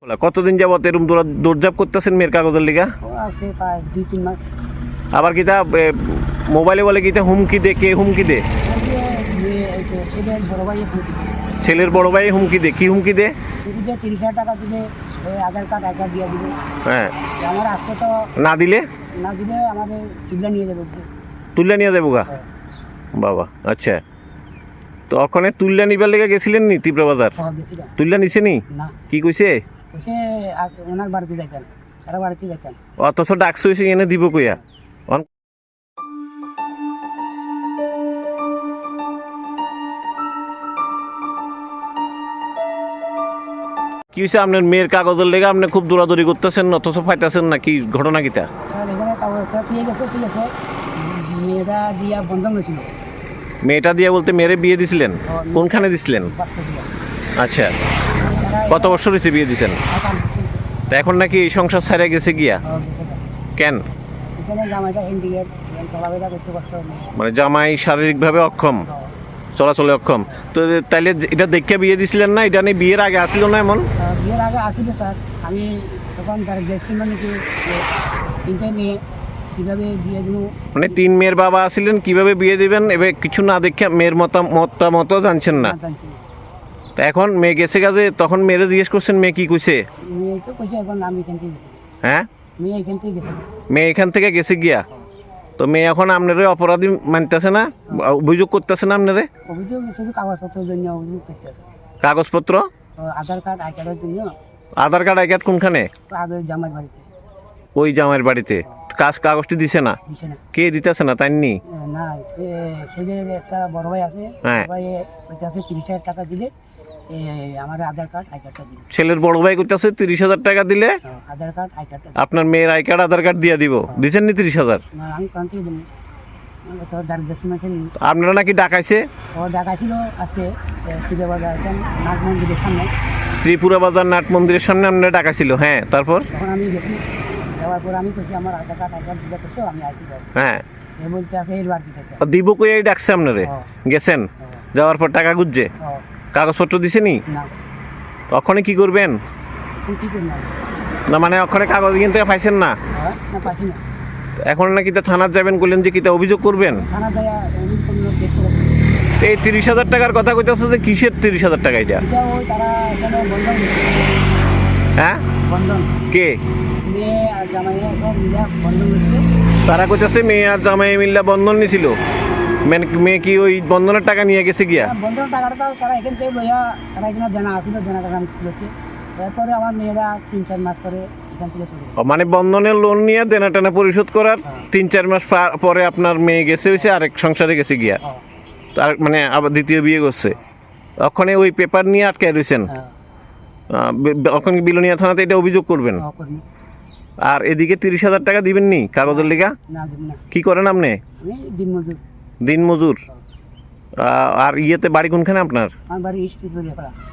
কতদিন যাবত এরকম দৌড়ঝাঁপ করতেছেন মেয়ের কাগজের লিগা? আজকে প্রায় 2-3 মাস। আবার কিতা মোবাইলে বলে কিতা হুমকি দে? কে হুমকি দে? ছেলের বড় ভাই হুমকি দেয়। ছেলের বড় ভাই হুমকি দে? কি হুমকি দে? 30,000 টাকা দিলে আধার কার্ড দিয়ে দিবে। হ্যাঁ, আমার আজকে তো না দিলে আমাদের তুলে নিয়ে যাবে। তুললে নিয়ে যাবো গা? বাবা, আচ্ছা। তো ওখানে তুললে নিবার লেগে গেছিলেন নি তীব্র বাজার? তুললে নিছে নি? না। কি কইছে? ওনার বাড়িতে যাইতেন, তারা বাড়িতে যাইতেন। অথচ ডাকছে হইছে এনে দিব কইয়া। কি হয়েছে আপনার মেয়ের কাগজের লেগে আপনি খুব দৌড়াদৌড়ি করতেছেন অথচ পাইতেছেন না, কি ঘটনা কিটা? এখানে কাগজটা ঠিক আছে, মেয়েটা দিয়া বন্ধন হয়েছিল। মেয়েটা দিয়া বলতে মেয়েরে বিয়ে দিছিলেন? কোনখানে দিছিলেন? আচ্ছা, কত বছর হয়েছে বিয়ে দিছেন? এখন নাকি এই সংসার ছাড়া গেছে গিয়া? কেন? মানে জামাই শারীরিকভাবে অক্ষম, চলাচলে অক্ষম। তো তাইলে এটা দেখে বিয়ে দিছিলেন না? এটা নিয়ে বিয়ের আগে আসছিল না এমন? বিয়ের আগে আসছিল স্যার, আমি তখন তার দেখছি মানে কি 3টে মেয়ে কিভাবে বিয়ে দিব। মানে 3 মেয়ের বাবা আছিলেন, কিভাবে বিয়ে দিবেন এবার কিছু না দেখে মেয়ের মতামত জানছেন না। তা এখন মেয়ে গেছে কাজে, তখন মেয়েরে জিজ্ঞেস করছেন, মেয়ে কি কইছে? মেয়ে তো কইছে এখন আমি এখান থেকে গেছি। হ্যাঁ, মেয়ে এখান থেকে গেছে। মেয়ে এখান থেকে গেছে গিয়া? তো মেয়ে এখন আপনারে অপরাধী মানতেছে না, অভিযোগ করতেছে না আপনারে? অভিযোগ শুধু কাগজপত্রের জন্য অভিযোগ করতেছে। কাগজপত্র? আধার কার্ড আই কার্ডের জন্য। আধার কার্ড আই কার্ড কোনখানে? আধার জামাই বাড়িতে। ওই জামাইয়ের বাড়িতে কাগজটি দিছে না? দিছে না। কে দিতেছে না তাই নি? না, ছেলের একটা বড় ভাই আছে, ভাই কইতাছে 30,000 টাকা দিলে আমার আধার কার্ড আই কার্ডটা দিবে। ছেলের বড় ভাই কইতাছে 30,000 টাকা দিলে আধার কার্ড আই কার্ডটা আপনার মেয়ের আই কার্ড আধার কার্ড দিয়ে দিব। দিছেন নি 30,000? না, আমি কাউন্টি দিই। তো আপনারা নাকি ডাকাইছে? ও ডাকাইছিল আজকে ত্রিপুরা বাজার নাট মন্দিরের সামনে। ত্রিপুরা বাজার নাট মন্দিরের সামনে আপনারা ডাকাইছিল? হ্যাঁ, তারপর? তখন আমি গেছি, যাওয়ার পর আমি কইছি আমার আধার কার্ড দিলে করছো, আমি আইছি। হ্যাঁ, এ বলছে আছে এর বাড়ি থেকে দিব কই ডাকছে আপনারে? গেছেন, যাওয়ার পর টাকা গুজছে, কাগজপত্র দিছে নি? না। ওখানে কি করবেন? কি করব না মানে ওখানে কাগজ কিনতে পাইছেন না? না, পাইছি না। এখন নাকি তা থানার যাবেন, বললেন যে কিতা অভিযোগ করবেন? থানা যায় অভিযোগ করলো, কেস করে। এই 30,000 টাকার কথা কইতাছে যে কিসের 30,000 টাকা এটা? এটা ওই তারা এখানে বন্ধন। হ্যাঁ, বন্ধন কে? মেয়ে আর জামাই এখন মিলা বন্ধন হচ্ছে। তারা কইতাছে মেয়ে আর জামাই মিল্লা বন্ধন নিছিল। মেয়ে কি ওই বন্ধনের টাকা নিয়ে গেছে গিয়া? বন্ধনের টাকাটা তারা এখান থেকে লইয়া, তারা এখানে জানা আসছিল, জানা টাকা আমি তুলেছে। তারপরে আমার মেয়েরা 3-4 মাস পরে এখান থেকে চলে গেছে। মানে বন্ধনের লোন নিয়ে দেনা টানা পরিশোধ করার 3-4 মাস পরে আপনার মেয়ে গেছে হয়েছে আরেক সংসারে গেছে গিয়া। তার মানে আবার দ্বিতীয় বিয়ে করছে। ওখানে ওই পেপার নিয়ে আটকে রয়েছেন। ওখানে বিলোনিয়া থানাতে এটা অভিযোগ করবেন। আর এদিকে 30,000 টাকা দিবেন নি কাগজের লিগা? কি করেন আপনি? দিনমজুর। আর ইয়েতে বাড়ি কোনখানে আপনার?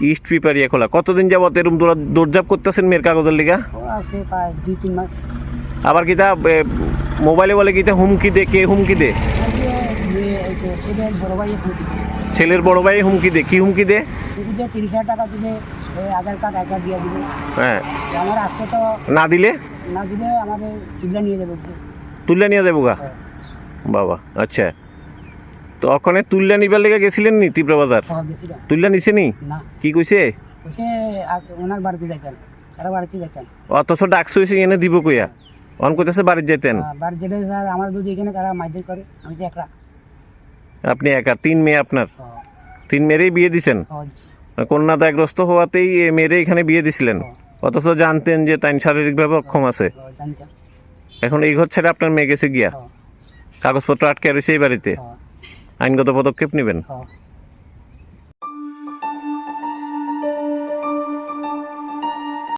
ইস্ট পিপারিয়া খোলা। কতদিন যাবত এরকম দৌড়ঝাঁপ করতেছেন মেয়ের কাগজের লিগা? আজকে প্রায় 2-3 মাস। আবার কিতা মোবাইলে বলে কিতা হুমকি দে? কে হুমকি দে? ছেলের বড় ভাই হুমকি দেয়। ছেলের বড় ভাই হুমকি দে? কি হুমকি দে? 30,000 টাকা দিলে আধার কার্ড আই কার্ড দিয়ে দিবে। হ্যাঁ, আমার আজকে তো না দিলে আমাদের তুলে নিয়ে যাবে। তুললে নিয়ে যাবো গা? বাবা, আচ্ছা। তো ওখানে তুললে নিবার লেগে গেছিলেন নি তীব্র বাজার? তুললে নিছে নি? না। কি কইছে? ওনার বাড়িতে যাইতেন, তারা বাড়িতে যাইতেন। অথচ ডাকছে হইছে এনে দিব কইয়া। অন কইতাছে বাড়িতে যেতেন। বাড়িতে যেতে স্যার আমার যদি এখানে তারা মাইদের করে, আমি তো একলা। আপনি একা? 3 মেয়ে আপনার? 3 মেয়েরই বিয়ে দিছেন? কন্যাদায়গ্রস্ত হওয়াতেই মেয়েরে এখানে বিয়ে দিছিলেন, অথচ জানতেন যে তাই শারীরিকভাবে অক্ষম আছে। এখন এই ঘর ছেড়ে আপনার মেয়ে গেছে গিয়া, কাগজপত্র আটকে রয়েছে এই বাড়িতে, আইনগত পদক্ষেপ নেবেন?